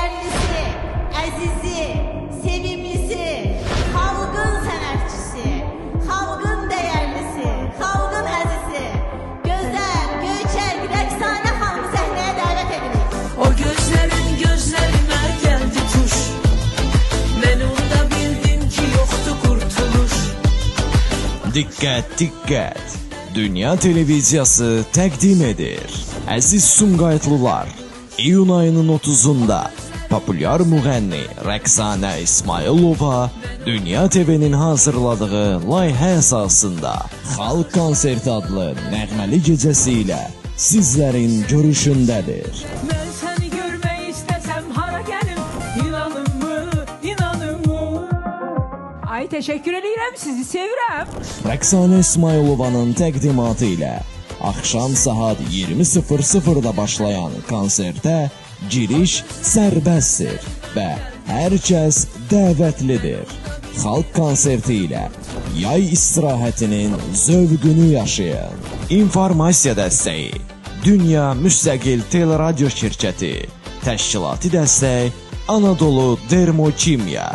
değerlisi, əzizi, sevimlisi, xalqın sənətçisi, xalqın değerlisi, xalqın əzizi, gözəl, göyçək, Rəqsanə xanımı səhnəyə dəvət edirik. O gözlerin gözlerime geldi tuş. Ben onda bildim ki yoktu kurtuluş. Dikkat dikkat! Dünya Televiziyası təqdim edir. Əziz Sumqayıtlılar, iyun ayının 30'unda populyar müğənni Rəqsanə İsmailova Dünya TV'nin hazırladığı layihə əsasında Xalq Konserti adlı nəğməli gecəsi ilə sizlərin görüşündədir. Ben seni görmeyi istesem hara gelim. İnanın mı, inanın mı? Ay teşekkür ederim, sizi sevirəm. Rəqsanə İsmailovanın təqdimatı ilə axşam saat 20:00-da başlayan konsertə giriş sərbəstdir və hər kəs dəvətlidir. Xalq konserti ilə yay istirahətinin zövqünü yaşayın. İnformasiya dəstəyi Dünya Müstəqil Teleradio Şirkəti, təşkilati dəstək Anadolu Dermokimya.